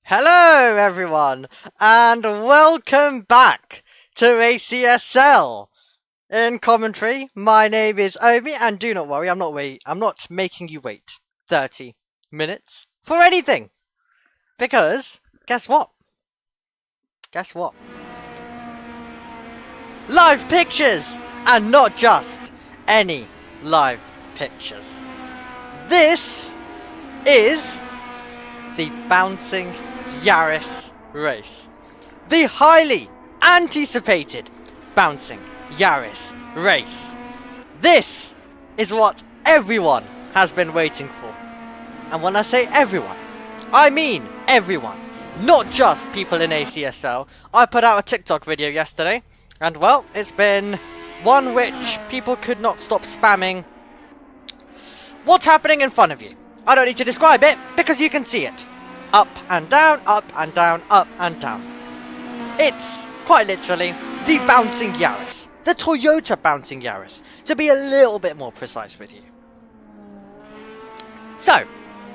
Hello everyone, and welcome back to ACSL. In commentary, my name is Obi, and do not worry, I'm not making you wait 30 minutes for anything. Because, guess what? Live pictures! And not just any live pictures. This is the Bouncing Yaris race. The highly anticipated Bouncing Yaris race. This is what everyone has been waiting for. And when I say everyone, I mean everyone. Not just people in ACSL. I put out a TikTok video yesterday, and well, it's been one which people could not stop spamming. What's happening in front of you? I don't need to describe it, because you can see it. Up and down, up and down, up and down. It's, quite literally, the Bouncing Yaris. The Toyota Bouncing Yaris, to be a little bit more precise with you. So,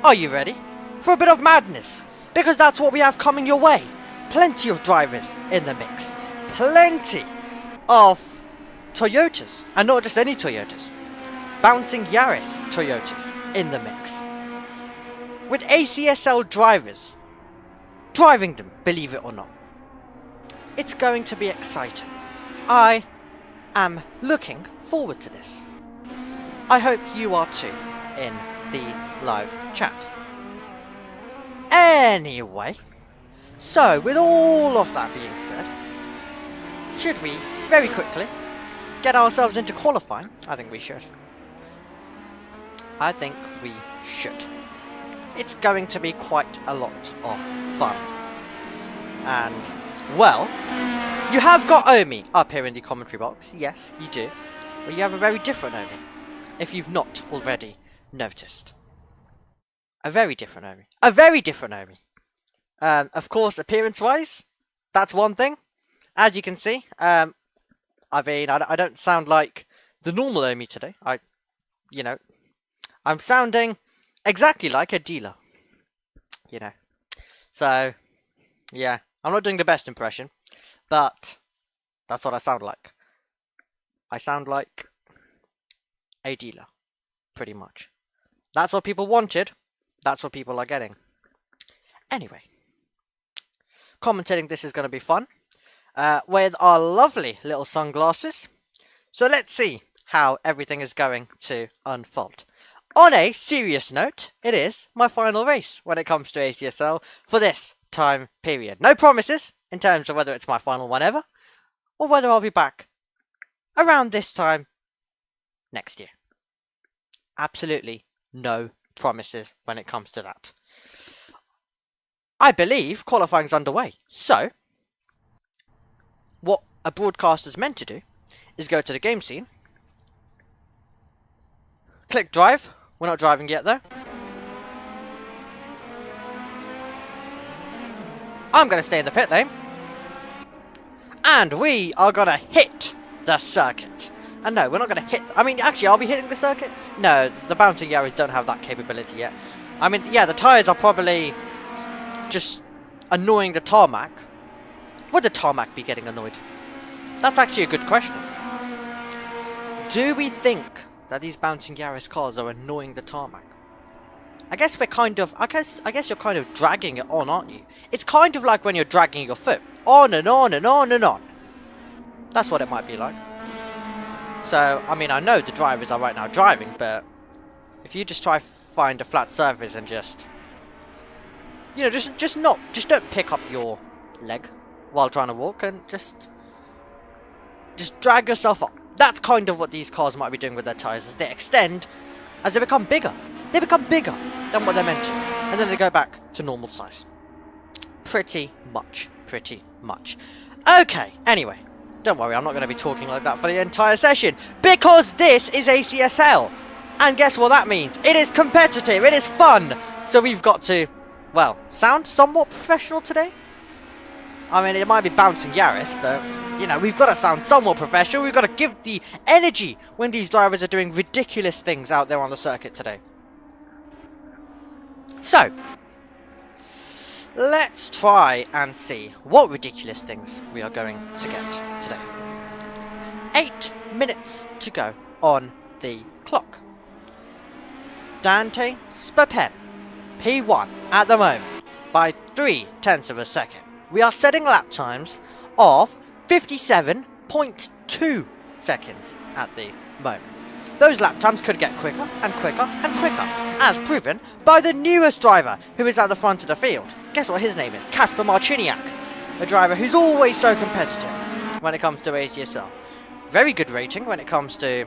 are you ready for a bit of madness? Because that's what we have coming your way. Plenty of drivers in the mix. Plenty of Toyotas, and not just any Toyotas. Bouncing Yaris Toyotas in the mix. With ACSL drivers driving them, believe it or not. It's going to be exciting. I am looking forward to this. I hope you are too in the live chat. Anyway, so with all of that being said, should we very quickly get ourselves into qualifying? I think we should. It's going to be quite a lot of fun. And, well, you have got Omi up here in the commentary box. Yes, you do. But you have a very different Omi, if you've not already noticed. A very different Omi. A very different Omi. Of course, appearance-wise, that's one thing. As you can see, I don't sound like the normal Omi today. I'm sounding exactly like a dealer, So, yeah, I'm not doing the best impression, but that's what I sound like. I sound like a dealer, pretty much. That's what people wanted. That's what people are getting. Anyway, commentating this is going to be fun, with our lovely little sunglasses. So let's see how everything is going to unfold. On a serious note, it is my final race when it comes to ACSL for this time period. No promises in terms of whether it's my final one ever, or whether I'll be back around this time next year. Absolutely no promises when it comes to that. I believe qualifying's underway, so what a broadcaster's meant to do is go to the game scene, click drive. We're not driving yet, though. I'm going to stay in the pit lane. And we are going to hit the circuit. And no, we're not going to hit... I mean, actually, I'll be hitting the circuit? No, the Bouncing Yaris don't have that capability yet. I mean, yeah, the tyres are probably just annoying the tarmac. Would the tarmac be getting annoyed? That's actually a good question. Do we think that these Bouncing Yaris cars are annoying the tarmac? I guess you're kind of dragging it on, aren't you? It's kind of like when you're dragging your foot on and on and on and on. That's what it might be like. So, I mean, I know the drivers are right now driving, but if you just try find a flat surface and just, just don't pick up your leg while trying to walk, and just drag yourself up. That's kind of what these cars might be doing with their tyres, as they extend, as they become bigger. They become bigger than what they're meant to, and then they go back to normal size. Pretty much. Okay, anyway, don't worry, I'm not going to be talking like that for the entire session, because this is ACSL, and guess what that means? It is competitive, it is fun, so we've got to, well, sound somewhat professional today. I mean, it might be Bouncing Yaris, but we've got to sound somewhat professional. We've got to give the energy when these drivers are doing ridiculous things out there on the circuit today. So, let's try and see what ridiculous things we are going to get today. 8 minutes to go on the clock. Dante Spapen, P1 at the moment by 0.3 of a second. We are setting lap times of 57.2 seconds at the moment. Those lap times could get quicker and quicker and quicker, as proven by the newest driver who is at the front of the field. Guess what his name is? Kasper Marciniak, a driver who's always so competitive when it comes to ACSL. Very good rating when it comes to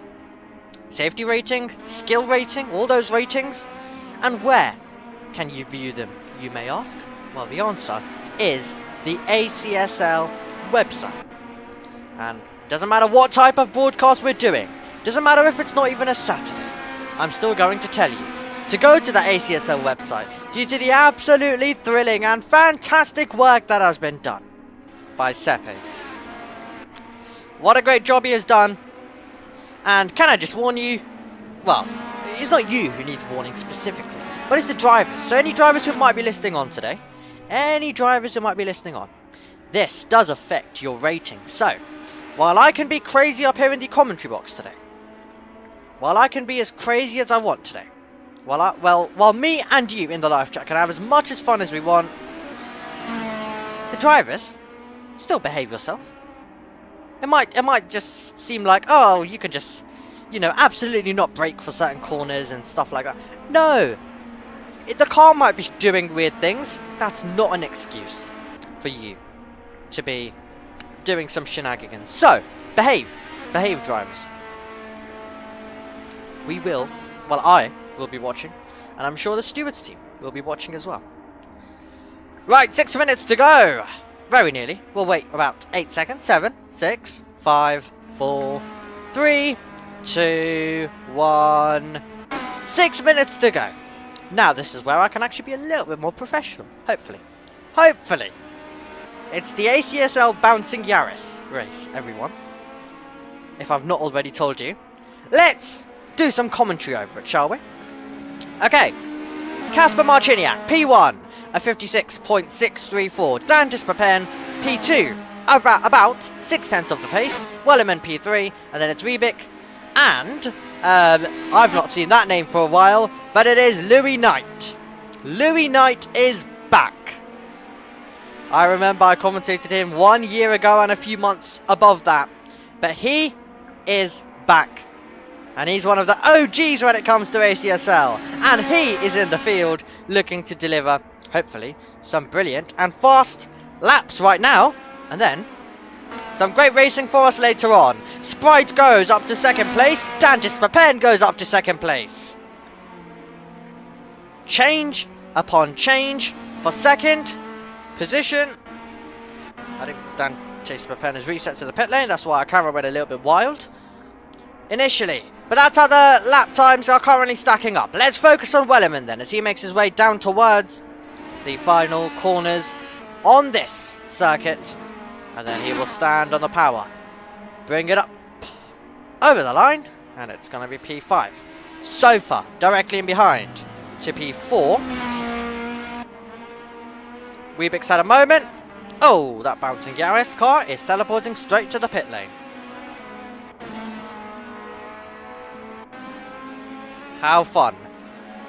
safety rating, skill rating, all those ratings. And where can you view them, you may ask? Well, the answer is the ACSL website. And it doesn't matter what type of broadcast we're doing, doesn't matter if it's not even a Saturday, I'm still going to tell you to go to the ACSL website due to the absolutely thrilling and fantastic work that has been done by Sepe. What a great job he has done. And can I just warn you, well, it's not you who needs warning specifically, but it's the drivers. So any drivers who might be listening on today, this does affect your rating. So, while I can be crazy up here in the commentary box today, while I can be as crazy as I want today, while me and you in the live chat can have as much as fun as we want, the drivers still behave yourself. It might just seem like, oh, you can just, absolutely not brake for certain corners and stuff like that. No, the car might be doing weird things. That's not an excuse for you to be doing some shenanigans. So, behave drivers. I will be watching, and I'm sure the stewards team will be watching as well. Right, 6 minutes to go. Very nearly. We'll wait about 8 seconds. 7, 6, 5, 4, 3, 2, 1. 6 minutes to go. Now this is where I can actually be a little bit more professional. Hopefully. It's the ACSL Bouncing Yaris race, everyone. If I've not already told you. Let's do some commentary over it, shall we? Okay. Kasper Marciniak, P1, a 56.634. Dan Dispapen, P2, about 0.6 of the pace. Wellerman, P3, and then it's Riebick. And, I've not seen that name for a while, but it is Louis Knight. Louis Knight is back. I remember I commentated him 1 year ago and a few months above that. But he is back. And he's one of the OGs when it comes to ACSL. And he is in the field looking to deliver, hopefully, some brilliant and fast laps right now. And then, some great racing for us later on. Sprite goes up to second place. Dan Dispapen goes up to second place. Change upon change for second position. I think Dan Dispapen has reset to the pit lane. That's why our camera went a little bit wild initially. But that's how the lap times are currently stacking up. Let's focus on Wellerman then, as he makes his way down towards the final corners on this circuit. And then he will stand on the power. Bring it up over the line. And it's going to be P5. Sofa directly in behind to P4. Weebick's had a moment. Oh, that bouncing Yaris car is teleporting straight to the pit lane. How fun.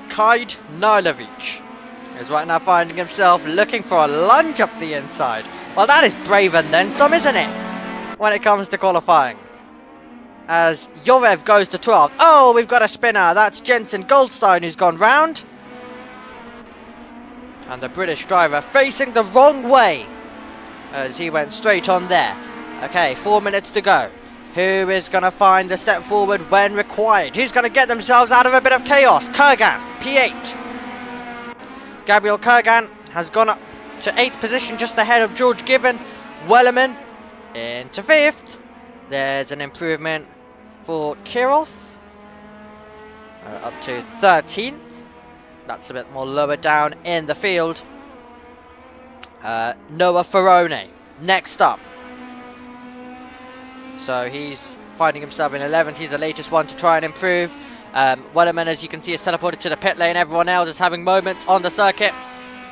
Kaid Narlovic is right now finding himself looking for a lunge up the inside. Well, that is brave and then some, isn't it? When it comes to qualifying. As Yorev goes to 12th. Oh, we've got a spinner. That's Jensen Goldstein who's gone round. And the British driver facing the wrong way as he went straight on there. Okay, 4 minutes to go. Who is going to find the step forward when required? Who's going to get themselves out of a bit of chaos? Kurgan, P8. Gabriel Kurgan has gone up to 8th position, just ahead of George Gibbon. Wellerman into 5th. There's an improvement for Kirov. Up to 13th. That's a bit more lower down in the field. Noah Ferrone, next up. So he's finding himself in 11th. He's the latest one to try and improve. Wellerman, as you can see, is teleported to the pit lane. Everyone else is having moments on the circuit.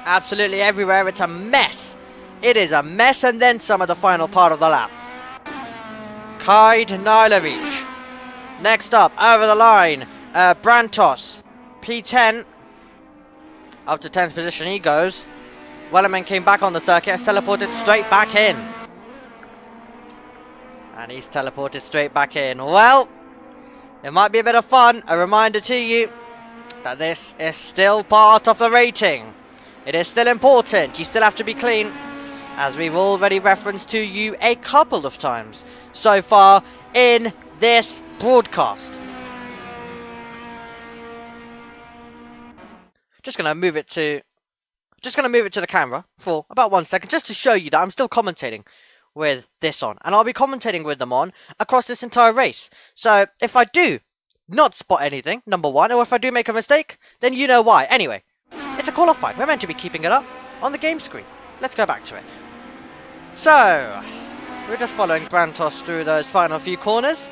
Absolutely everywhere. It's a mess. It is a mess, and then some of the final part of the lap. Kaid Nilovic. Next up, over the line, Brantos. P10. Up to 10th position he goes. Wellerman came back on the circuit, has teleported straight back in. And he's teleported straight back in. Well, it might be a bit of fun. A reminder to you that this is still part of the rating. It is still important. You still have to be clean, as we've already referenced to you a couple of times so far in this broadcast. Just gonna move it to the camera for about 1 second, just to show you that I'm still commentating with this on, and I'll be commentating with them on across this entire race. So if I do not spot anything, number one, or if I do make a mistake, then you know why. Anyway, it's a qualifying. We're meant to be keeping it up on the game screen. Let's go back to it. So we're just following Brantos through those final few corners.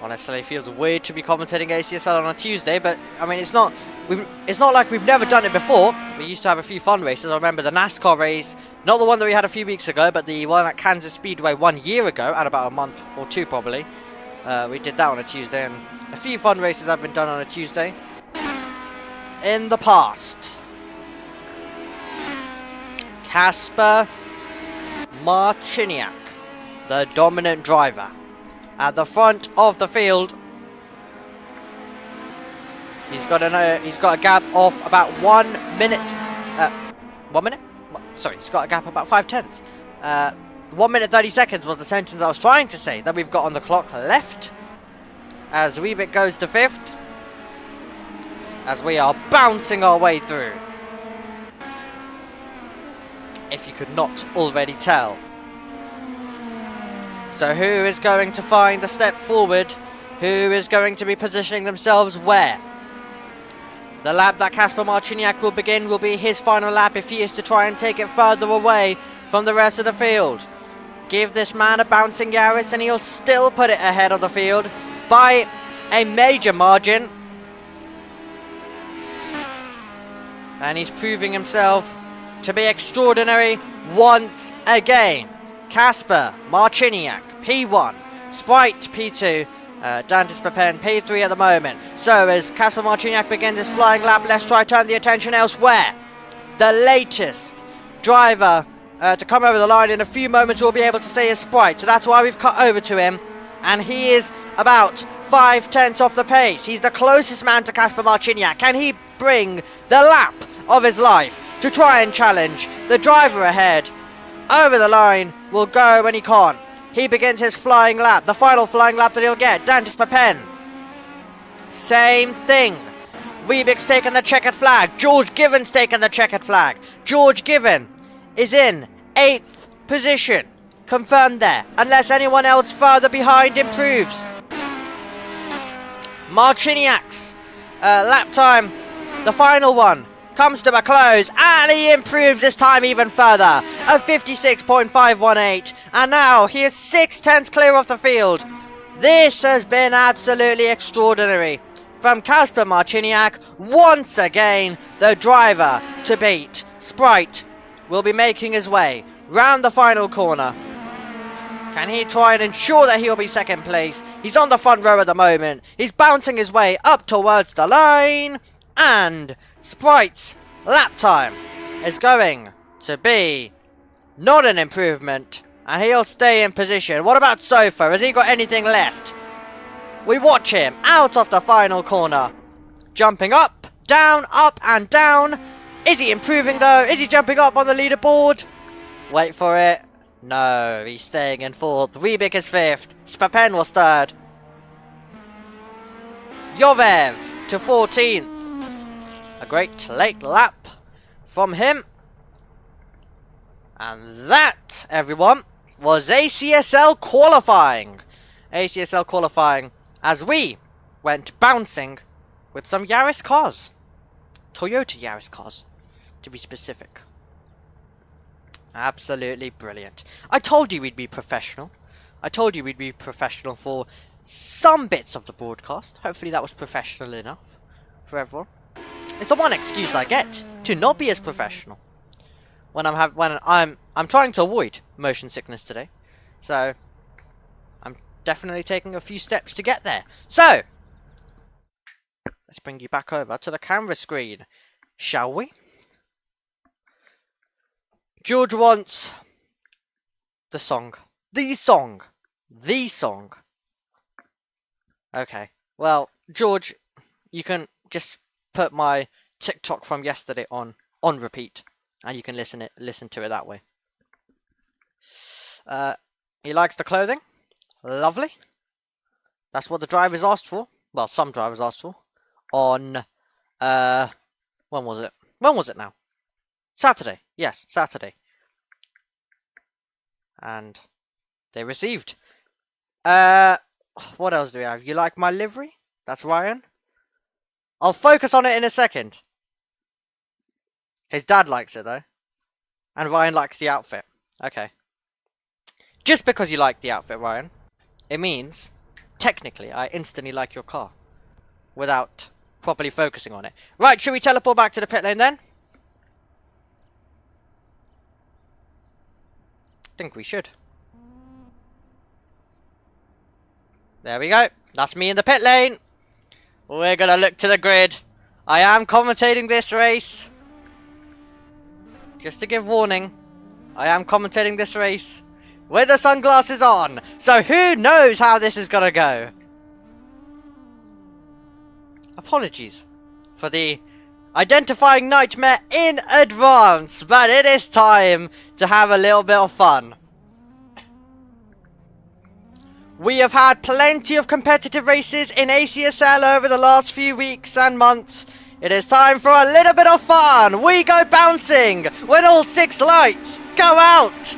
Honestly, it feels weird to be commentating ACSL on a Tuesday, but I mean, it's not like we've never done it before. We used to have a few fun races. I remember the NASCAR race, not the one that we had a few weeks ago, but the one at Kansas Speedway 1 year ago, and about a month or two probably. We did that on a Tuesday, and a few fun races have been done on a Tuesday in the past. Kasper Marciniak, the dominant driver, at the front of the field. He's got a gap of about 1 minute. 1 minute? Sorry, he's got a gap of about 5/10. 1 minute 30 seconds was the sentence I was trying to say that we've got on the clock left. As Weebick goes to 5th. As we are bouncing our way through. If you could not already tell. So who is going to find the step forward? Who is going to be positioning themselves where? The lap that Kasper Marciniak will begin will be his final lap if he is to try and take it further away from the rest of the field. Give this man a bouncing Yaris and he'll still put it ahead of the field by a major margin. And he's proving himself to be extraordinary once again. Kasper Marciniak, P1, Sprite, P2, Dantis Papen, P3 at the moment. So as Kasper Marciniak begins his flying lap, let's try to turn the attention elsewhere. The latest driver to come over the line in a few moments we'll be able to say is Sprite. So that's why we've cut over to him. And he is about 5/10 off the pace. He's the closest man to Kasper Marciniak. Can he bring the lap of his life to try and challenge the driver ahead? Over the line will go when he can't. He begins his flying lap, the final flying lap that he'll get. Dantis Papen. Same thing. Weebick's taken the checkered flag. George Given's taken the checkered flag. George Given is in 8th position. Confirmed there. Unless anyone else further behind improves. Marciniak's lap time, the final one, comes to a close, and he improves his time even further, a 56.518, and now he is 6/10 clear of the field. This has been absolutely extraordinary from Kasper Marciniak. Once again, the driver to beat. Sprite will be making his way round the final corner. Can he try and ensure that he'll be second place? He's on the front row at the moment. He's bouncing his way up towards the line, and Sprite's lap time is going to be not an improvement, and he'll stay in position. What about Sofa? Has he got anything left? We watch him out of the final corner, jumping up, and down. Is he improving though? Is he jumping up on the leaderboard? Wait for it. No, he's staying in 4th. Weebick is 5th. Spapen was 3rd. Jovev to 14th. A great late lap from him. And that, everyone, was ACSL qualifying. ACSL qualifying as we went bouncing with some Yaris cars. Toyota Yaris cars, to be specific. Absolutely brilliant. I told you we'd be professional. I told you we'd be professional for some bits of the broadcast. Hopefully that was professional enough for everyone. It's the one excuse I get to not be as professional when I'm trying to avoid motion sickness today. So I'm definitely taking a few steps to get there. So let's bring you back over to the camera screen, shall we? George wants the song. The song. The song. Okay. Well, George, you can just put my TikTok from yesterday on repeat, and you can listen to it that way. He likes the clothing. Lovely. That's what the drivers asked for. Well, some drivers asked for. On when was it? When was it now? Saturday. Yes, Saturday. And they received. What else do we have? You like my livery? That's Ryan. I'll focus on it in a second. His dad likes it though. And Ryan likes the outfit. Okay. Just because you like the outfit, Ryan, it means, technically, I instantly like your car. Without properly focusing on it. Right, should we teleport back to the pit lane then? I think we should. There we go. That's me in the pit lane. We're gonna look to the grid. I am commentating this race. Just to give warning, I am commentating this race with the sunglasses on. So who knows how this is gonna go? Apologies for the identifying nightmare in advance, but it is time to have a little bit of fun. We have had plenty of competitive races in ACSL over the last few weeks and months. It is time for a little bit of fun. We go bouncing when all 6 lights go out.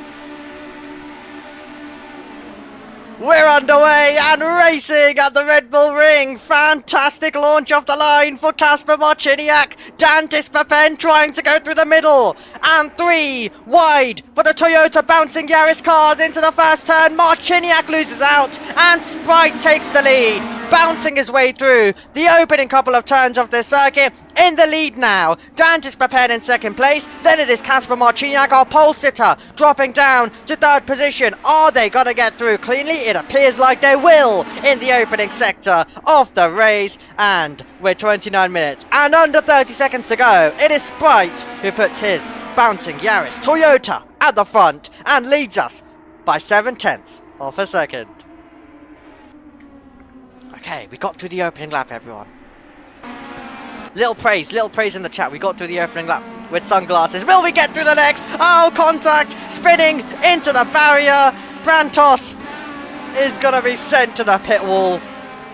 We're underway and racing at the Red Bull Ring. Fantastic launch off the line for Kasper Marciniak. Dantis Papen trying to go through the middle. And 3 wide for the Toyota bouncing Yaris cars into the first turn. Marciniak loses out and Sprite takes the lead. Bouncing his way through the opening couple of turns of this circuit. In the lead now, Dantis Papen in second place. Then it is Kasper Marciniak, our pole sitter, dropping down to third position. Are they going to get through cleanly? It appears like they will in the opening sector of the race. And we're 29 minutes and under 30 seconds to go. It is Sprite who puts his bouncing Yaris Toyota at the front and leads us by 7/10 of a second. Okay, we got through the opening lap, everyone. Little praise in the chat. We got through the opening lap with sunglasses. Will we get through the next? Oh, contact, spinning into the barrier. Brantos is going to be sent to the pit wall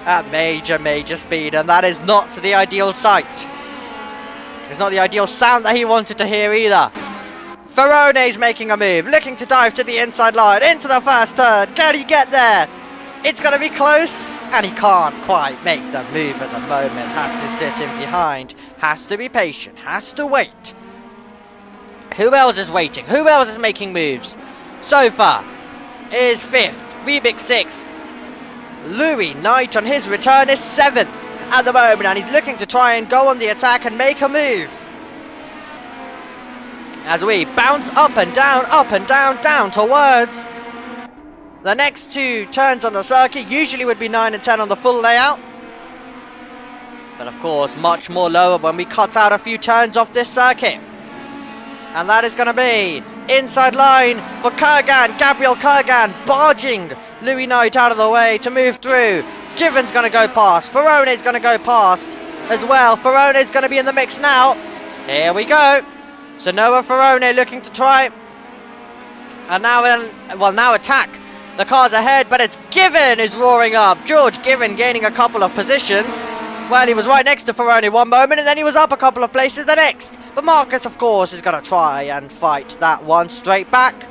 at major speed, and that is not the ideal sight. It's not the ideal sound that he wanted to hear either. Ferrone's making a move, looking to dive to the inside line, into the first turn. Can he get there? It's going to be close, and he can't quite make the move at the moment. Has to sit in behind, has to be patient, has to wait. Who else is waiting? Who else is making moves? So far is 5th, Rubik 6th. Louis Knight on his return is 7th at the moment, and he's looking to try and go on the attack and make a move. As we bounce up and down, down towards the next 2 turns on the circuit. Usually would be 9 and 10 on the full layout, but of course much more lower when we cut out a few turns off this circuit. And that is going to be inside line for Kurgan, Gabriel Kurgan, barging Louis Knight out of the way to move through. Given's going to go past, Ferrone's going to go past as well. Ferrone's going to be in the mix now. Here we go. So Noah Ferrone looking to try. And now attack. The car's ahead, but it's Given is roaring up. George Given gaining a couple of positions. Well, he was right next to Ferrone one moment, and then he was up a couple of places the next. But Marcus, of course, is going to try and fight that one straight back.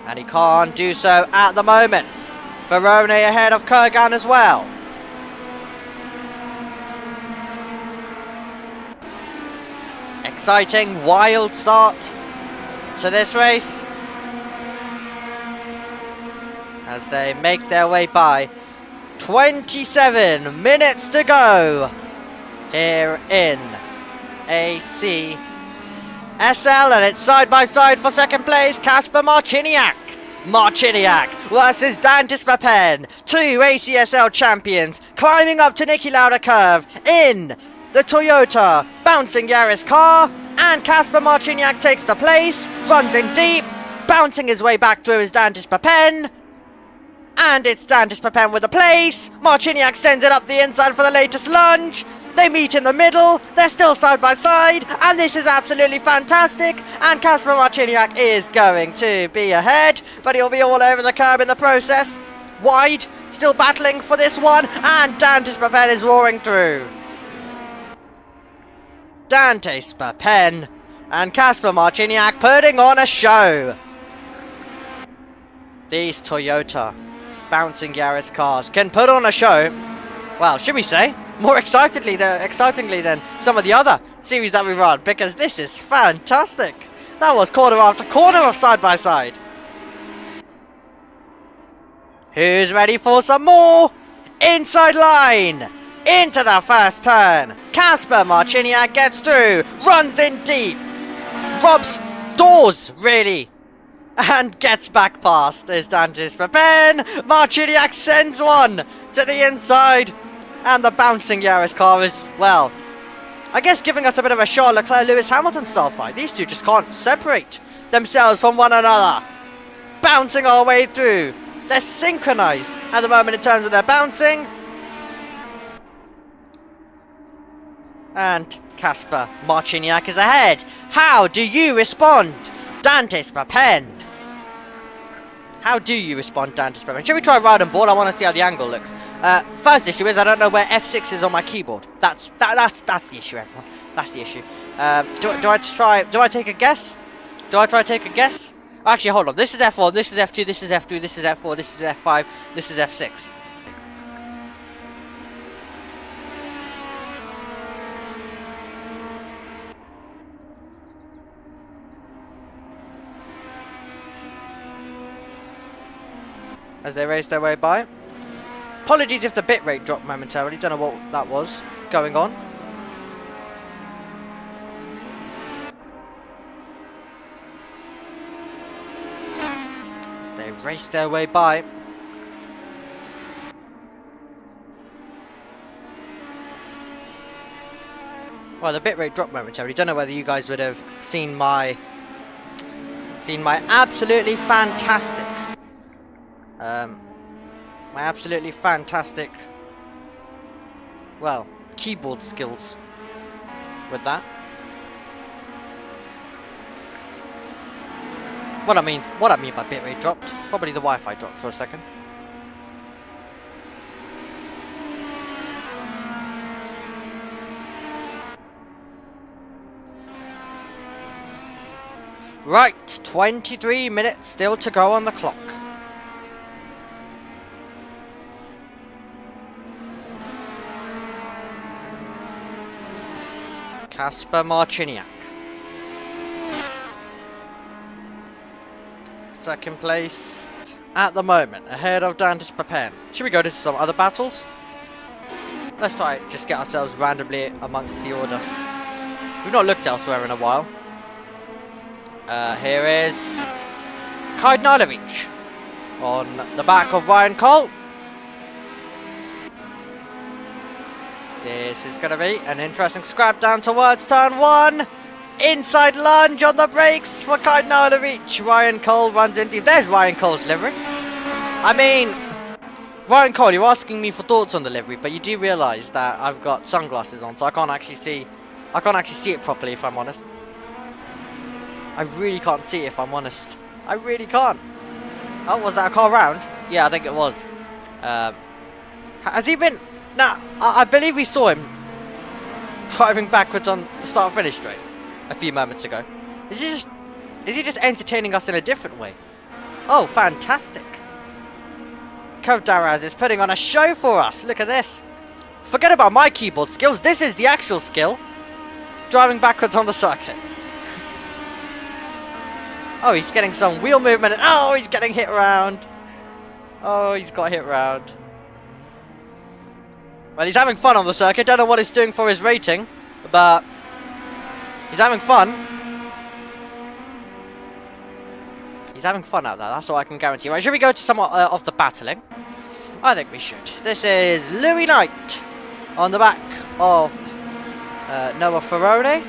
And he can't do so at the moment. Ferrone ahead of Kurgan as well. Exciting, wild start to this race as they make their way by. 27 minutes to go here in ACSL, and it's side by side for second place. Kasper Marciniak versus Dan Dispapen, two ACSL champions, climbing up to Niki Lauda curve in the Toyota bouncing Yaris car, and Kasper Marciniak takes the place, runs in deep, bouncing his way back through is Dan Dispapen, and it's Dan Dispapen with the place. Marciniak sends it up the inside for the latest lunge. They meet in the middle, they're still side by side, and this is absolutely fantastic, and Kasper Marciniak is going to be ahead, but he'll be all over the curb in the process. Wide, still battling for this one, and Dan Dispapen is roaring through. Dan Dispapen and Kasper Marciniak putting on a show. These Toyota bouncing Yaris cars can put on a show, well, should we say, more excitingly than some of the other series that we run, because this is fantastic. That was corner after corner of side by side. Who's ready for some more? Inside line, into the first turn. Kasper Marciniak gets through, runs in deep, robs doors, really, and gets back past. There's Dan Dispapen. Marciniak sends one to the inside. And the bouncing Yaris car is, well, I guess giving us a bit of a Charles Leclerc-Lewis Hamilton style fight. These two just can't separate themselves from one another. Bouncing our way through. They're synchronized at the moment in terms of their bouncing. And Kasper Marciniak is ahead. How do you respond, Dan Dispapen? How do you respond, Dan Dispapen? Should we try ride and board? I want to see how the angle looks. First issue is I don't know where F6 is on my keyboard. That's the issue, everyone. That's the issue. Do I take a guess? Do I try to take a guess? Actually, hold on. This is F1, this is F2, this is F3, this is F4, this is F5, this is F6. As they race their way by. Apologies if the bitrate dropped momentarily. Don't know what that was going on. As they race their way by. Well, the bitrate dropped momentarily. Don't know whether you guys would have seen my absolutely fantastic well, keyboard skills with that. What I mean by bitrate dropped, probably the Wi-Fi dropped for a second. Right, 23 minutes still to go on the clock. Kasper Marciniak. Second place at the moment, ahead of Dan Dispapen. Should we go to some other battles? Let's try just get ourselves randomly amongst the order. We've not looked elsewhere in a while. Here is Kajdnalovic on the back of Ryan Cole. This is going to be an interesting scrap down towards turn one. Inside lunge on the brakes for Kajdnalovic. Ryan Cole runs in deep. There's Ryan Cole's livery. I mean, Ryan Cole, you're asking me for thoughts on the livery, but you do realise that I've got sunglasses on, so I can't actually see it properly, if I'm honest. I really can't see it, if I'm honest. I really can't. Oh, was that a car round? Yeah, I think it was. Has he been... Nah, I believe we saw him driving backwards on the start-finish straight a few moments ago. Is he just entertaining us in a different way? Oh, fantastic. Kovdaraz is putting on a show for us. Look at this. Forget about my keyboard skills. This is the actual skill. Driving backwards on the circuit. Oh, he's getting some wheel movement. And oh, he's getting hit round. Oh, he's got hit round. Well, he's having fun on the circuit. Don't know what it's doing for his rating, but He's having fun. He's having fun out there, that's all I can guarantee. Right, should we go to some of the battling? I think we should. This is Louis Knight on the back of Noah Ferrone.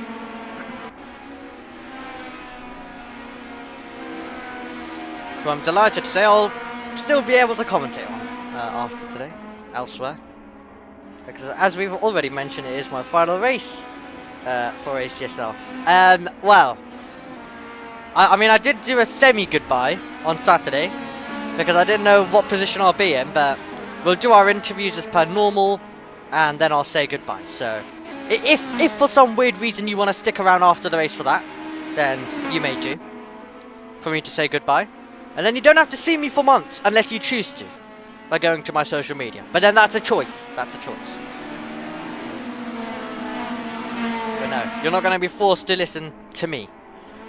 Who I'm delighted to say I'll still be able to commentate on after today, elsewhere. Because as we've already mentioned, it is my final race for ACSL. Well, I mean, I did do a semi-goodbye on Saturday, because I didn't know what position I'll be in, but we'll do our interviews as per normal, and then I'll say goodbye. So, if for some weird reason you want to stick around after the race for that, then you may do, for me to say goodbye. And then you don't have to see me for months, unless you choose to, by going to my social media. But then that's a choice. That's a choice. But no, you're not going to be forced to listen to me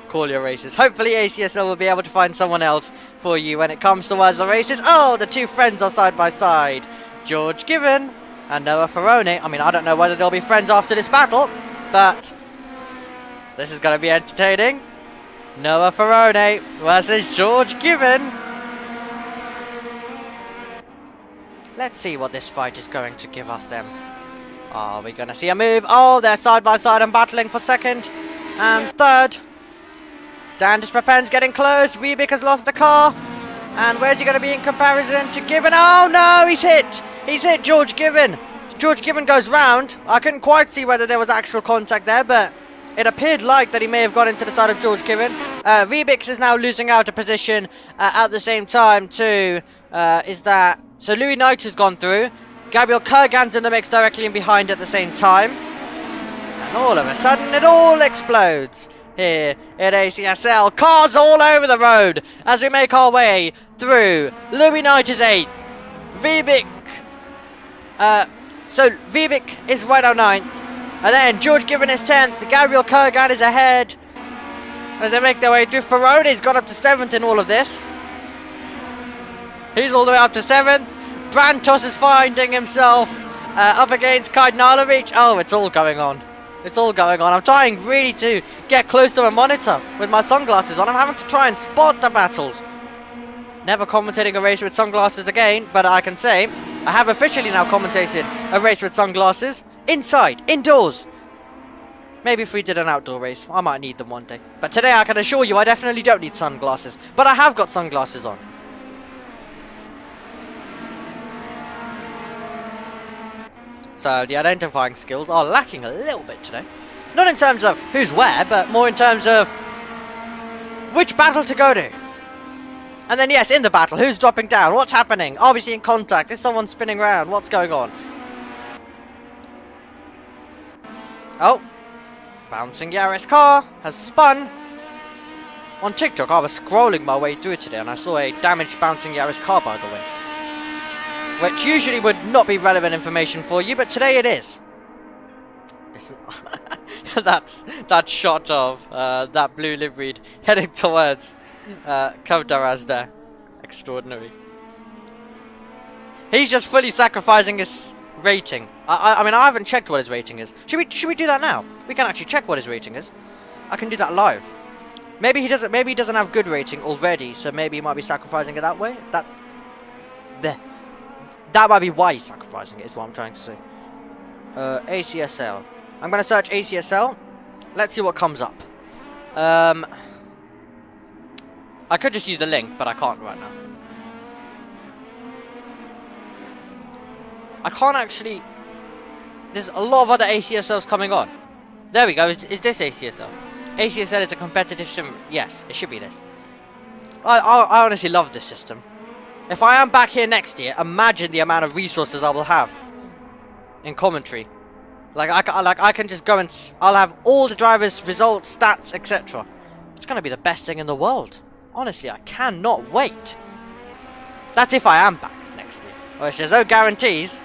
call your races. Hopefully ACSL will be able to find someone else for you when it comes towards the races. Oh, the two friends are side by side. George Given and Noah Ferrone. I mean, I don't know whether they'll be friends after this battle, but this is going to be entertaining. Noah Ferrone versus George Given. Let's see what this fight is going to give us then. Are we going to see a move? Oh, they're side by side and battling for second and third. Dan Dispapen's getting close. Weebick has lost the car. And where's he going to be in comparison to Given? Oh no, he's hit. He's hit George Given. George Given goes round. I couldn't quite see whether there was actual contact there, but it appeared like that he may have got into the side of George Given. Weebick is now losing out a position at the same time too. So Louis Knight has gone through. Gabriel Kurgan's in the mix directly in behind at the same time. And all of a sudden it all explodes here at ACSL. Cars all over the road as we make our way through. Louis Knight is 8th. Weebick. So Weebick is right on 9th. And then George Given is 10th. Gabriel Kurgan is ahead as they make their way through. Ferrone's got up to 7th in all of this. He's all the way up to 7th. Brantos is finding himself up against Kaidnalovic. Oh, it's all going on. It's all going on. I'm trying really to get close to my monitor with my sunglasses on. I'm having to try and spot the battles. Never commentating a race with sunglasses again, but I can say I have officially now commentated a race with sunglasses. Inside, indoors. Maybe if we did an outdoor race, I might need them one day. But today I can assure you I definitely don't need sunglasses. But I have got sunglasses on. So the identifying skills are lacking a little bit today. Not in terms of who's where, but more in terms of which battle to go to. And then yes, in the battle, who's dropping down? What's happening? Obviously in contact. Is someone spinning around? What's going on? Oh. Bouncing Yaris car has spun. On TikTok, I was scrolling my way through it today and I saw a damaged bouncing Yaris car, by the way. Which usually would not be relevant information for you, but today it is. That's that shot of that blue liveried heading towards Kavdaraz there. Extraordinary. He's just fully sacrificing his rating. I mean, I haven't checked what his rating is. Should we do that now? We can actually check what his rating is. I can do that live. Maybe he doesn't have good rating already, so maybe he might be sacrificing it that way. That might be why he's sacrificing it, is what I'm trying to say. ACSL. I'm going to search ACSL. Let's see what comes up. I could just use the link, but I can't right now. I can't actually... There's a lot of other ACSLs coming on. There we go. Is this ACSL? ACSL is a competitive sim... Yes, it should be this. I honestly love this system. If I am back here next year, imagine the amount of resources I will have in commentary. I can just go and I'll have all the drivers' results, stats, etc. It's going to be the best thing in the world. Honestly, I cannot wait. That's if I am back next year. Which there's no guarantees.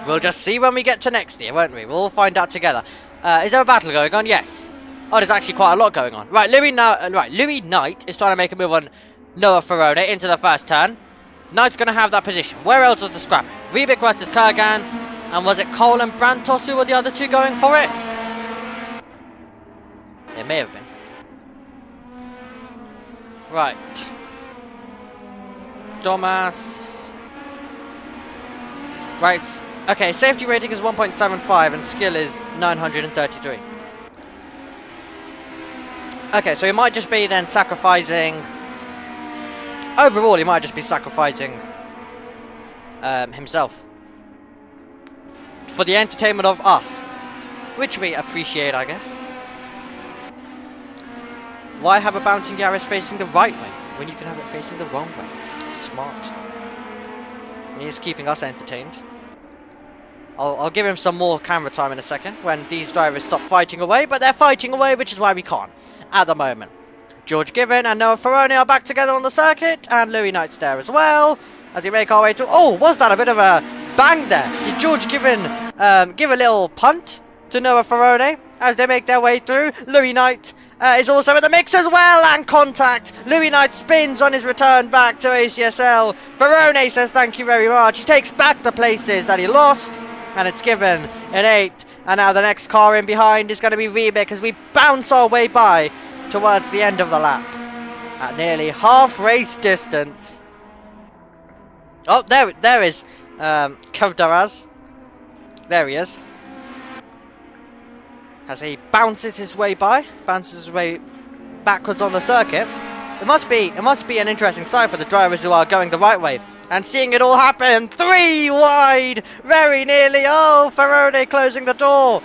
We'll just see when we get to next year, won't we? We'll all find out together. Is there a battle going on? Yes. Oh, there's actually quite a lot going on. Right, Louis Knight is trying to make a move on Noah Ferrone into the first turn. Knight's going to have that position. Where else is the scrapping? Weebick versus Kurgan. And was it Cole and Brantos who were the other two going for it? It may have been. Right. Domas. Right. Okay, safety rating is 1.75 and skill is 933. Okay, so he might just be then sacrificing... Overall, he might just be sacrificing himself. For the entertainment of us. Which we appreciate, I guess. Why have a bouncing Yaris facing the right way when you can have it facing the wrong way? Smart. And he's keeping us entertained. I'll give him some more camera time in a second when these drivers stop fighting away, but they're fighting away, which is why we can't at the moment. George Given and Noah Ferroni are back together on the circuit, and Louis Knight's there as well as we make our way to... Oh, was that a bit of a bang there? Did George Given give a little punt to Noah Ferroni as they make their way through? Louis Knight is also in the mix as well, and contact. Louis Knight spins on his return back to ACSL. Ferroni says thank you very much. He takes back the places that he lost, and it's Given in 8th. And now the next car in behind is going to be Vivek as we bounce our way by towards the end of the lap at nearly half race distance. Oh, there is Kavdaraz. There he is. As he bounces his way by, bounces his way backwards on the circuit. It must be an interesting sight for the drivers who are going the right way and seeing it all happen. 3 wide, very nearly. Oh, Ferroni closing the door.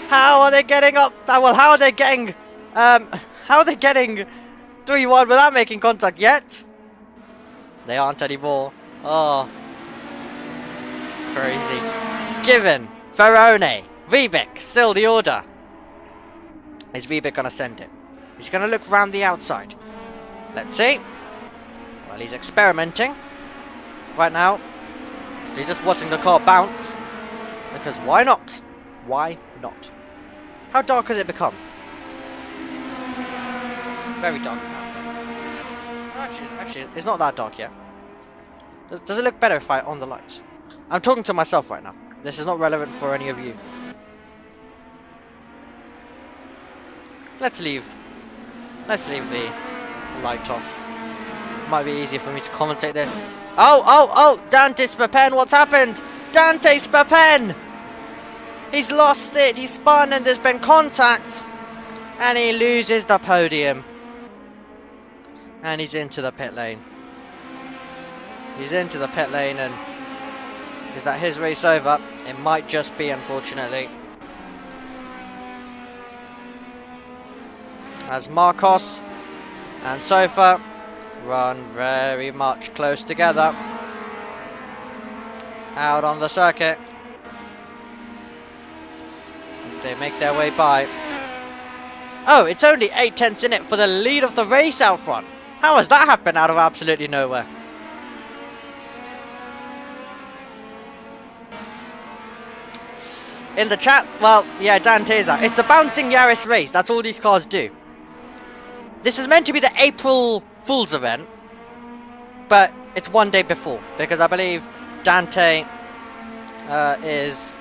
How are they getting up? Well, how are they getting 3 wide without making contact yet? They aren't anymore. Oh, crazy. Given, Ferroni, Vivek, still the order. Is Vivek gonna send it? He's gonna look round the outside. Let's see. Well, he's experimenting right now. He's just watching the car bounce. Because why not? Why not? How dark has it become? Very dark now. Actually, it's not that dark yet. Does it look better if I on the lights? I'm talking to myself right now. This is not relevant for any of you. Let's leave the light on. Might be easier for me to commentate this. Oh! Dante Spapen, what's happened? Dante Spapen! He's lost it. He's spun and there's been contact. And he loses the podium. And he's into the pit lane. He's into the pit lane, and is that his race over? It might just be, unfortunately. As Marcos and Sofa run very much close together out on the circuit as they make their way by. Oh, it's only 8/10 in it for the lead of the race out front. How has that happened out of absolutely nowhere? In the chat, well, yeah, Dan Teza. It's the bouncing Yaris race. That's all these cars do. This is meant to be the April Fool's event, but it's one day before, because I believe Dante is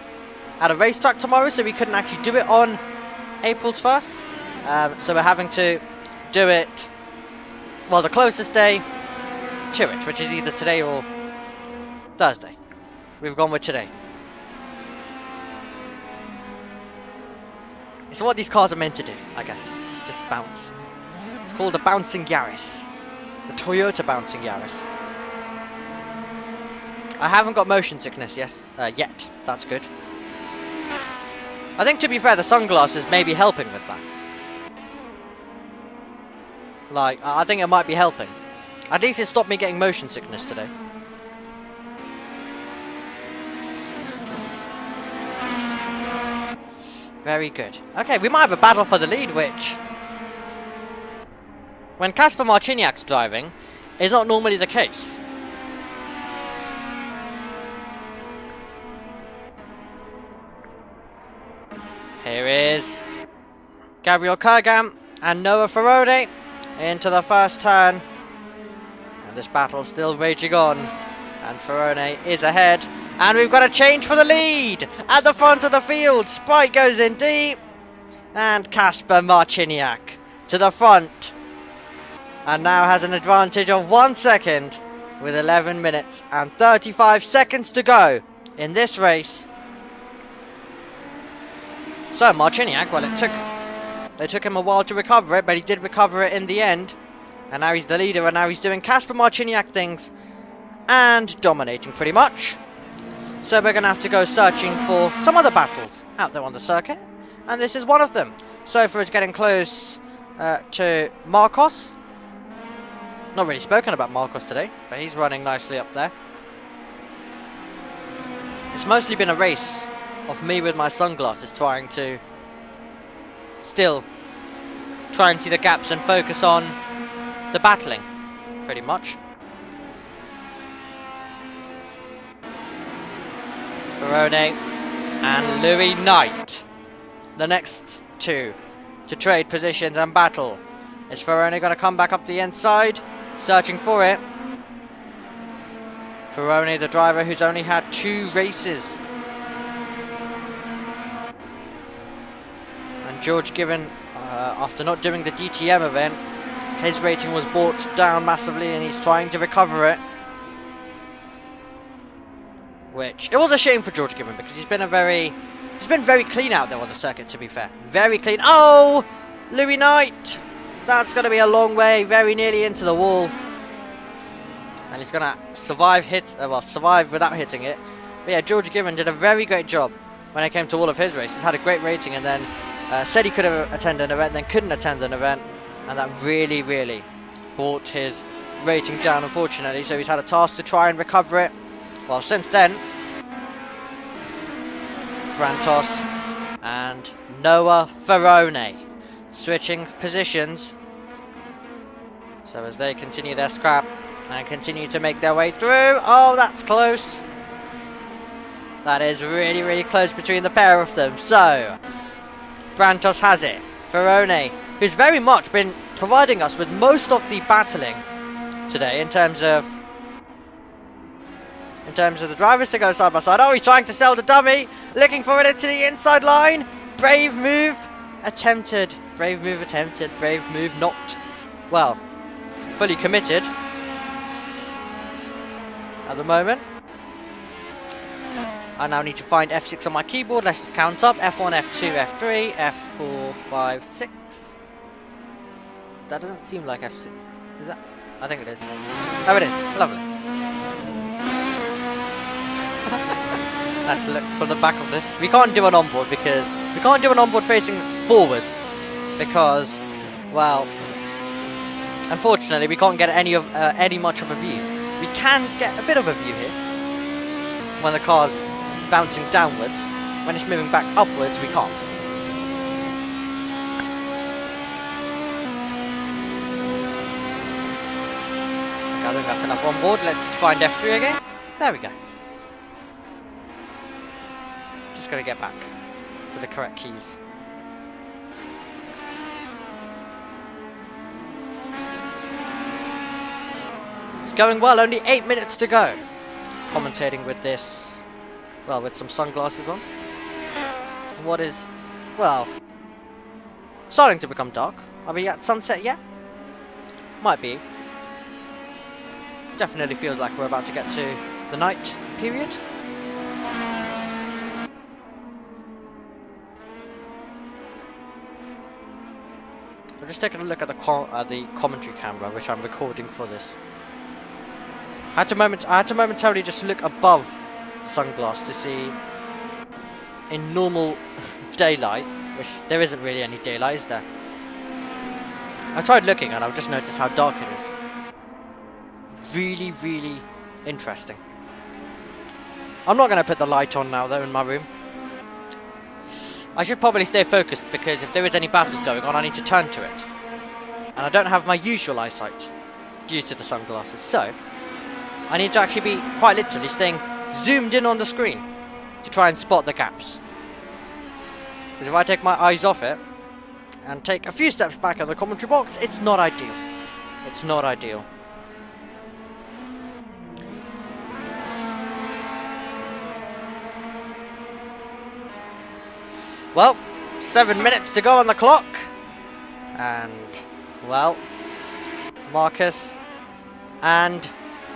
at a racetrack tomorrow, so we couldn't actually do it on April's 1st. So we're having to do it, well, the closest day to it, which is either today or Thursday. We've gone with today. It's what these cars are meant to do, I guess. Just bounce. It's called the bouncing Yaris. The Toyota bouncing Yaris. I haven't got motion sickness yet. That's good. I think, to be fair, the sunglasses may be helping with that. Like, I think it might be helping. At least it stopped me getting motion sickness today. Very good. Okay, we might have a battle for the lead, which, when Kasper Marciniak's driving, is not normally the case. Here is Gabriel Kurgam and Noah Ferroni into the first turn. And this battle's still raging on. And Ferroni is ahead. And we've got a change for the lead. At the front of the field, Sprite goes in deep. And Kasper Marciniak to the front. And now has an advantage of 1 second with 11 minutes and 35 seconds to go in this race. So Marciniak, well, it took him a while to recover it, but he did recover it in the end. And now he's the leader, and now he's doing Kasper Marciniak things and dominating pretty much. So we're going to have to go searching for some other battles out there on the circuit, and this is one of them. So for us getting close to Marcos. Not really spoken about Marcos today, but he's running nicely up there. It's mostly been a race of me with my sunglasses trying to still try and see the gaps and focus on the battling, pretty much. Verone and Louis Knight, the next two to trade positions and battle. Is Verone going to come back up the inside, searching for it? Verone, the driver who's only had 2 races. And George Given, after not doing the DTM event, his rating was brought down massively and he's trying to recover it. Which, it was a shame for George Given because he's been very clean out there on the circuit, to be fair. Very clean. Oh! Louis Knight! That's going to be a long way, very nearly into the wall. And he's going to survive without hitting it. But yeah, George Given did a very great job when it came to all of his races. Had a great rating and then said he could attend an event, then couldn't attend an event. And that really, really brought his rating down, unfortunately. So he's had a task to try and recover it. Well, since then, Brantos and Noah Verone switching positions. So as they continue their scrap and continue to make their way through. Oh, that's close. That is really, really close between the pair of them. So, Brantos has it. Verone, who's very much been providing us with most of the battling today in terms of the drivers to go side by side. Oh, he's trying to sell the dummy, looking for it into the inside line. Brave move attempted. Brave move attempted. Brave move not, well, fully committed at the moment. I now need to find F6 on my keyboard. Let's just count up. F1, F2, F3, F4, 5, 6. That doesn't seem like F6. Is that? I think it is. Oh, it is. Lovely. Let's look from the back of this. We can't do an onboard because we can't do an onboard facing forwards because, well, unfortunately, we can't get any much of a view. We can get a bit of a view here when the car's bouncing downwards. When it's moving back upwards, we can't. Okay, I think that's enough on board. Let's just find F3 again. There we go. Just gotta get back to the correct keys. It's going well, only 8 minutes to go. Commentating with this, well, with some sunglasses on. What is, well, starting to become dark. Are we at sunset yet? Might be. Definitely feels like we're about to get to the night period. I'm just taking a look at the commentary camera, which I'm recording for this. I had to momentarily just look above the sunglass to see in normal daylight, which there isn't really any daylight, is there? I tried looking and I've just noticed how dark it is. Really, really interesting. I'm not going to put the light on now though in my room. I should probably stay focused because if there is any battles going on I need to turn to it. And I don't have my usual eyesight due to the sunglasses, so I need to actually be quite literally staying zoomed in on the screen to try and spot the gaps. Because if I take my eyes off it and take a few steps back in the commentary box, it's not ideal. It's not ideal. Well, 7 minutes to go on the clock. And, well, Marcus and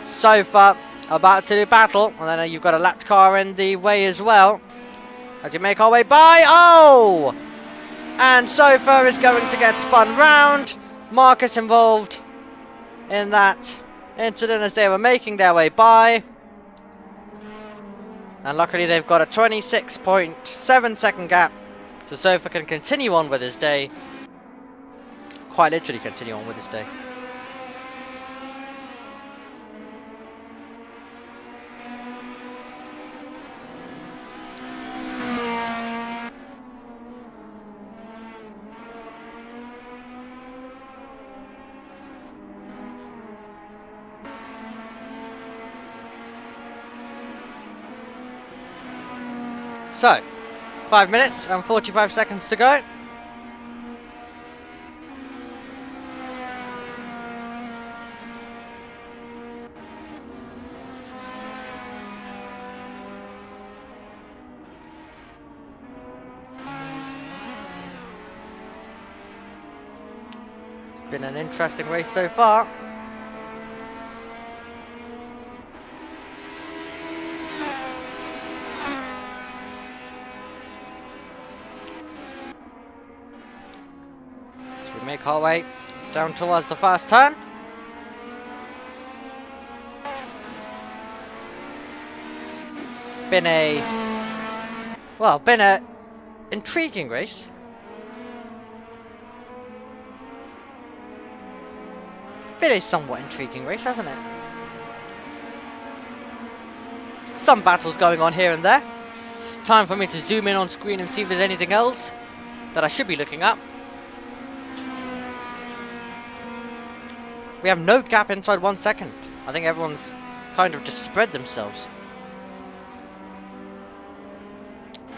Sofa about to do battle. And then you've got a lapped car in the way as well. As you make our way by. Oh! And Sofa is going to get spun round. Marcus involved in that incident as they were making their way by. And luckily they've got a 26.7 second gap. So Sofa can continue on with his day. Quite literally continue on with his day. So, 5 minutes and 45 seconds to go. It's been an interesting race so far. Make our way down towards the first turn. Been a intriguing race. Been a somewhat intriguing race, hasn't it? Some battles going on here and there. Time for me to zoom in on screen and see if there's anything else that I should be looking at. We have no gap inside 1 second. I think everyone's kind of just spread themselves.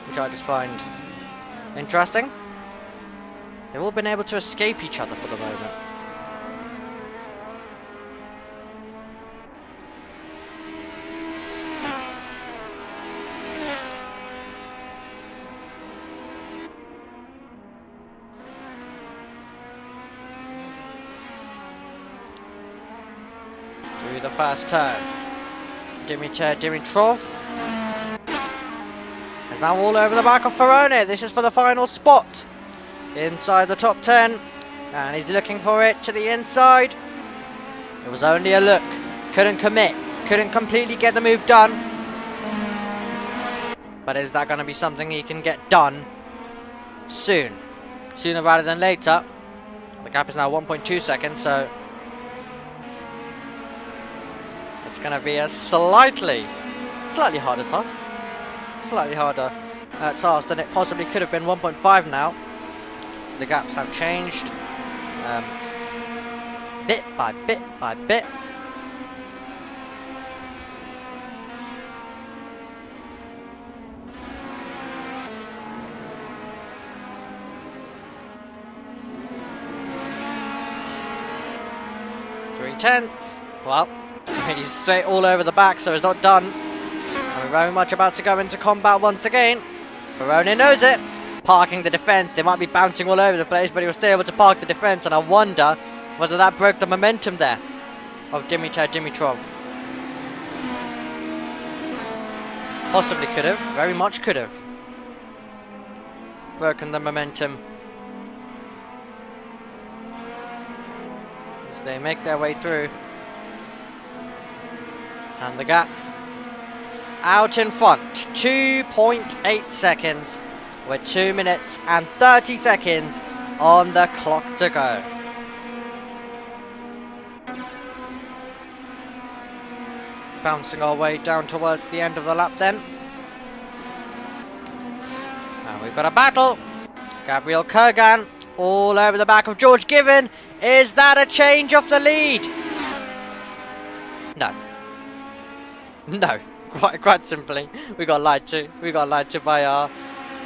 Which I just find interesting. They've all been able to escape each other for the moment. Through the first turn, Dimitrov is now all over the back of Ferrone. This is for the final spot inside the top 10, and he's looking for it to the inside. It was only a look, couldn't commit, couldn't completely get the move done. But is that going to be something he can get done soon? Sooner rather than later. The gap is now 1.2 seconds, so it's going to be a slightly harder task. Slightly harder task than it possibly could have been. 1.5 now. So the gaps have changed. Bit by bit by bit. Three tenths. Well, he's straight all over the back, so it's not done. And we're very much about to go into combat once again. Ferrone knows it. Parking the defense. They might be bouncing all over the place, but he was still able to park the defense, and I wonder whether that broke the momentum there of Dimitrov. Possibly could have. Very much could have broken the momentum. As they make their way through. And the gap out in front, 2.8 seconds with 2 minutes and 30 seconds on the clock to go. Bouncing our way down towards the end of the lap then. And we've got a battle. Gabriel Kurgan all over the back of George Given. Is that a change of the lead? No. No, quite simply, we got lied to. We got lied to by our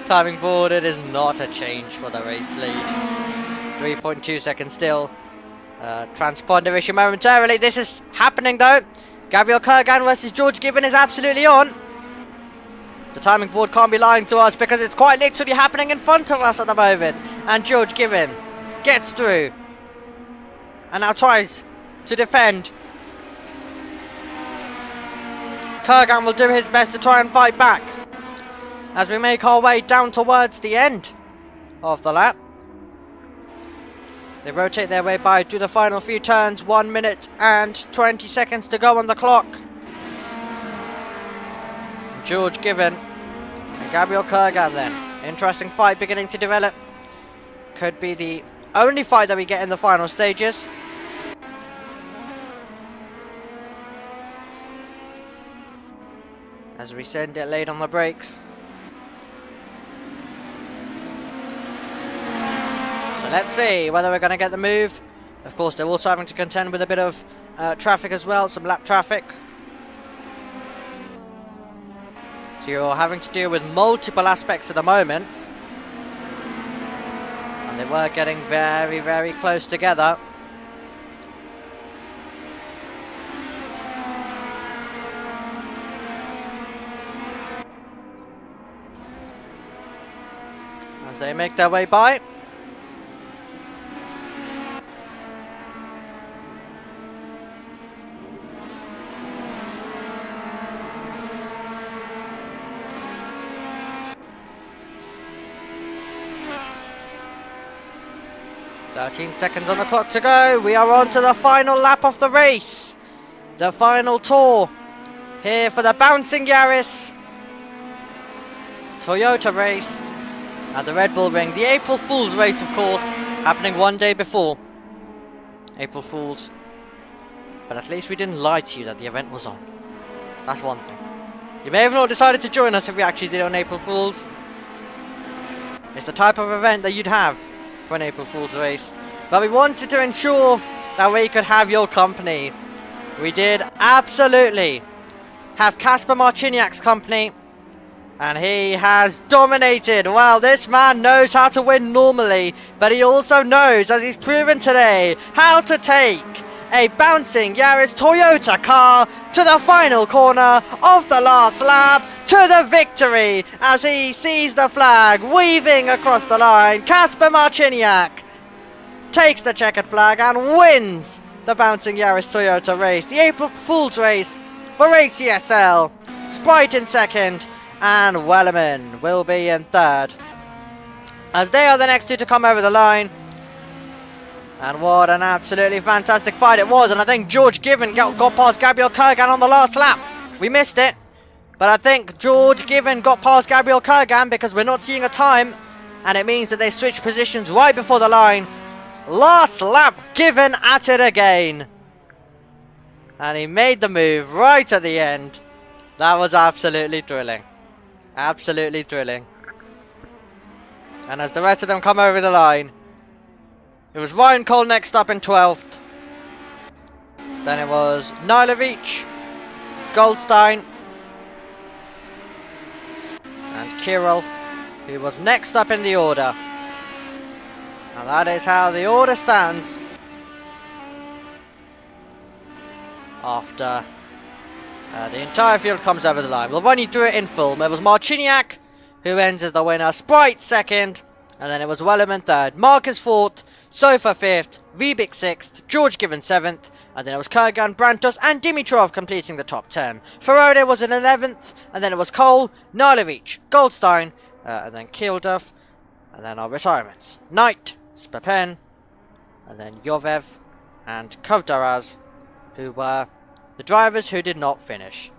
timing board. It is not a change for the race lead. 3.2 seconds still. Transponder issue momentarily. This is happening though. Gabriel Kurgan versus George Given is absolutely on. The timing board can't be lying to us because it's quite literally happening in front of us at the moment. And George Given gets through and now tries to defend. Kurgan will do his best to try and fight back as we make our way down towards the end of the lap. They rotate their way by through the final few turns. 1 minute and 20 seconds to go on the clock. George Given and Gabriel Kurgan then. Interesting fight beginning to develop. Could be the only fight that we get in the final stages. As we send it late on the brakes. So let's see whether we're going to get the move. Of course, they're also having to contend with a bit of traffic as well, some lap traffic. So you're having to deal with multiple aspects at the moment. And they were getting very, very close together. As they make their way by. "13 seconds on the clock to go. We are on to the final lap of the race. The final tour. Here for the bouncing Yaris Toyota race at the Red Bull Ring. The April Fool's race, of course, happening one day before April Fool's. But at least we didn't lie to you that the event was on. That's one thing. You may have not decided to join us if we actually did it on April Fool's. It's the type of event that you'd have for an April Fool's race. But we wanted to ensure that we could have your company. We did absolutely have Kasper Marciniak's company. And he has dominated. Well, this man knows how to win normally, but he also knows, as he's proven today, how to take a bouncing Yaris Toyota car to the final corner of the last lap, to the victory, as he sees the flag weaving across the line. Kasper Marciniak takes the checkered flag and wins the bouncing Yaris Toyota race. The April Fool's race for ACSL. Sprite in second, and Wellerman will be in third, as they are the next two to come over the line. And what an absolutely fantastic fight it was. And I think George Given got past Gabriel Kurgan on the last lap. We missed it, but I think George Given got past Gabriel Kurgan because we're not seeing a time, and it means that they switched positions right before the line. Last lap, Given at it again, and he made the move right at the end. That was absolutely thrilling. Absolutely thrilling. And as the rest of them come over the line, it was Ryan Cole next up in 12th. Then it was Nilovic, Goldstein, and Kirov, who was next up in the order. And that is how the order stands after the entire field comes over the line. We'll run you through it in full. It was Marciniak who ends as the winner, Sprite second, and then it was Wellerman third, Marcus fourth, Sofa fifth, Vibik sixth, George Given seventh, and then it was Kurgan, Brantos, and Dimitrov completing the top 10. Ferrode was in 11th, and then it was Cole, Nilovic, Goldstein, and then Kilduff, and then our retirements: Knight, Spapen, and then Yovev and Kovdaraz, who were the drivers who did not finish.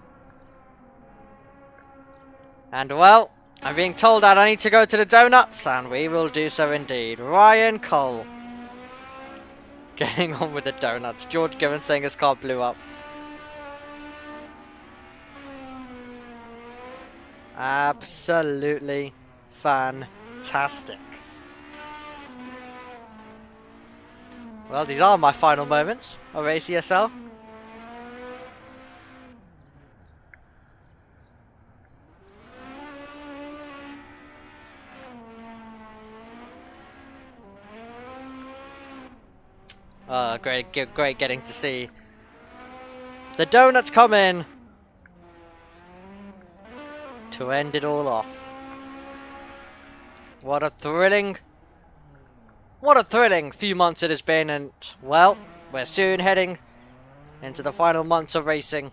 And well, I'm being told that I need to go to the donuts, and we will do so indeed. Ryan Cole getting on with the donuts. George Given saying his car blew up. Absolutely fantastic. Well, these are my final moments of ACSL. Great getting to see the donuts come in to end it all off. What a thrilling few months it has been, and well, we're soon heading into the final months of racing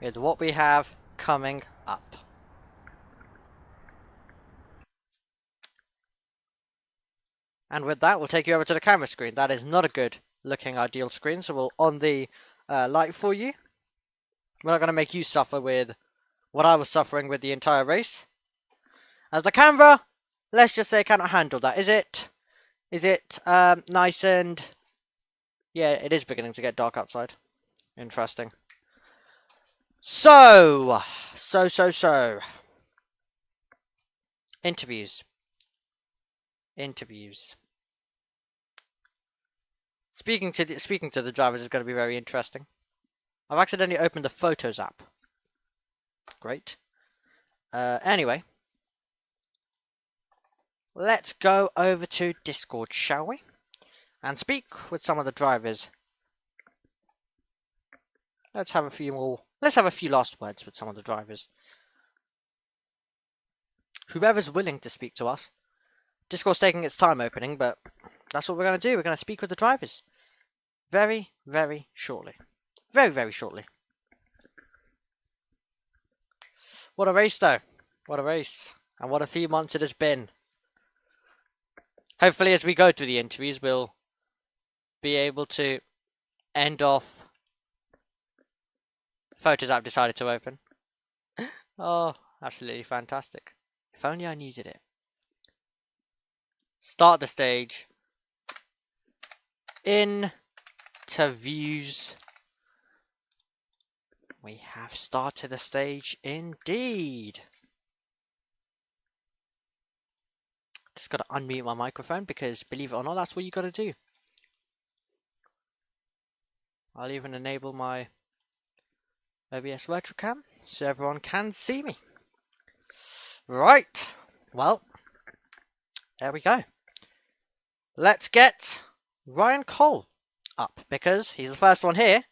with what we have coming up. And with that, we'll take you over to the camera screen. That is not a good looking ideal screen, so we'll on the light for you. We're not going to make you suffer with what I was suffering with the entire race. As the camera, let's just say, cannot handle that. Is it nice and... Yeah, it is beginning to get dark outside. Interesting. So. Interviews. Speaking to the drivers is going to be very interesting. I've accidentally opened the Photos app. Great. Anyway. Let's go over to Discord, shall we? And speak with some of the drivers. Let's have a few last words with some of the drivers. Whoever's willing to speak to us. Discord's taking its time opening, but that's what we're going to do. We're going to speak with the drivers. Very, very shortly. Very, very shortly. What a race, though. What a race. And what a few months it has been. Hopefully, as we go through the interviews, we'll be able to end off. Photos app decided to open. Oh, absolutely fantastic. If only I needed it. Start the stage. Interviews. We have started the stage indeed. Just got to unmute my microphone because, believe it or not, that's what you got to do. I'll even enable my OBS virtual cam so everyone can see me. Right. Well, there we go. Let's get Ryan Cole up because he's the first one here.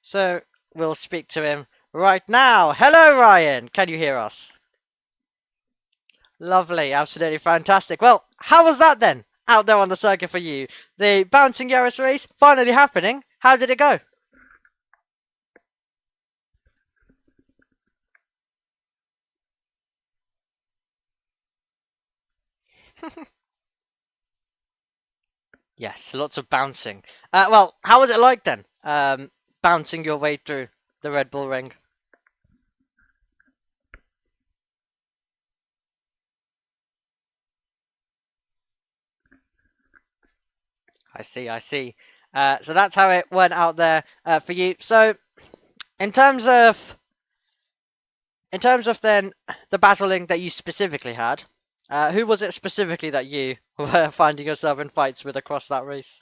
So we'll speak to him right now. Hello, Ryan. Can you hear us? Lovely, absolutely fantastic. Well, how was that then, out there on the circuit for you? The bouncing Yaris race finally happening. How did it go? Yes, lots of bouncing. Well, how was it like then, bouncing your way through the Red Bull Ring? I see. So that's how it went out there for you. So, in terms of then the battling that you specifically had, who was it specifically that you were finding yourself in fights with across that race?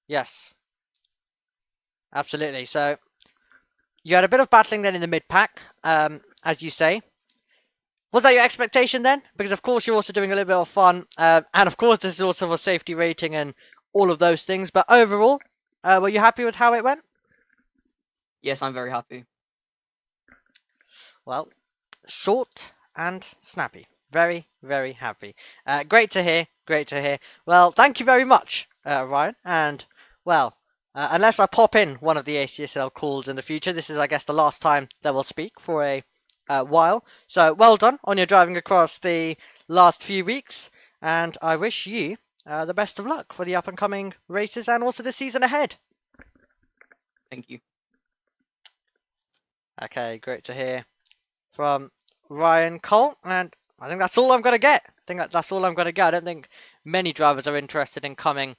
Yes. Absolutely. So you had a bit of battling then in the mid-pack, as you say. Was that your expectation then? Because of course you're also doing a little bit of fun, and of course this is also a safety rating and all of those things. But overall, were you happy with how it went? Yes, I'm very happy. Well, short and snappy. Very, very happy. Great to hear. Great to hear. Well, thank you very much, Ryan. And well. Unless I pop in one of the ACSL calls in the future, this is, I guess, the last time that we'll speak for a while. So, well done on your driving across the last few weeks, and I wish you the best of luck for the up-and-coming races and also the season ahead. Thank you. Okay, great to hear from Ryan Cole, and I think that's all I'm going to get. I don't think many drivers are interested in coming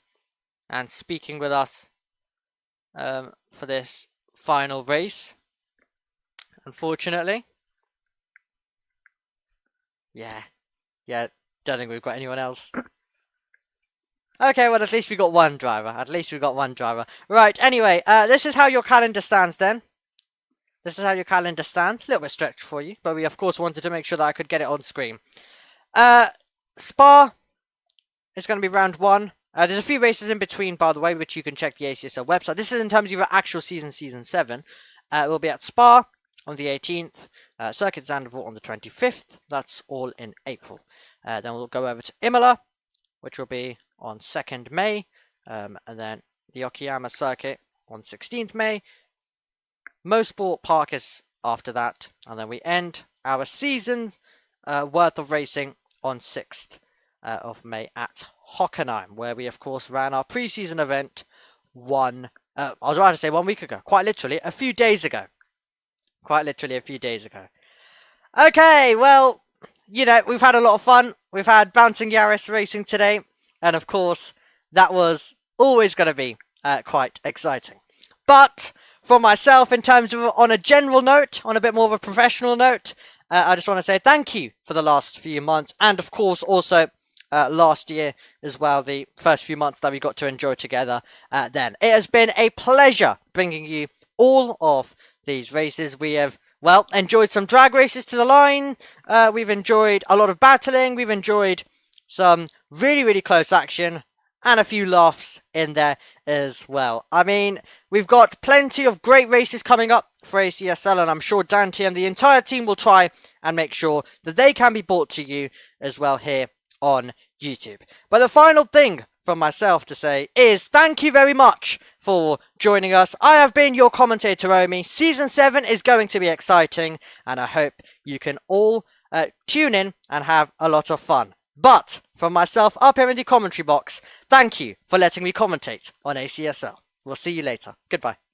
and speaking with us for this final race, unfortunately. Yeah, don't think we've got anyone else. Okay, well, at least we got one driver. Right, anyway, this is how your calendar stands then. This is how your calendar stands. A little bit stretched for you, but we of course wanted to make sure that I could get it on screen. Spa is going to be round 1. There's a few races in between, by the way, which you can check the ACSL website. This is in terms of your actual season 7. We'll be at Spa on the 18th, Circuit Zandvoort on the 25th. That's all in April. Then we'll go over to Imola, which will be on 2nd May, and then the Okayama Circuit on 16th May. Mosport Park is after that, and then we end our season's worth of racing on 6th of May at Hockenheim, where we of course ran our pre-season event I was about to say 1 week ago, quite literally a few days ago. Okay, well, you know, we've had a lot of fun. We've had Bouncing Yaris racing today, and of course that was always going to be quite exciting. But for myself, in terms of on a general note, on a bit more of a professional note, I just want to say thank you for the last few months, and of course also last year as well, the first few months that we got to enjoy together then. It has been a pleasure bringing you all of these races. We have, well, enjoyed some drag races to the line, we've enjoyed a lot of battling, we've enjoyed some really, really close action, and a few laughs in there as well. I mean, we've got plenty of great races coming up for ACSL, and I'm sure Dante and the entire team will try and make sure that they can be brought to you as well here on YouTube. But the final thing from myself to say is thank you very much for joining us. I have been your commentator, Omi. Season 7 is going to be exciting, and I hope you can all tune in and have a lot of fun. But from myself up here in the commentary box, thank you for letting me commentate on ACSL. We'll see you later. Goodbye.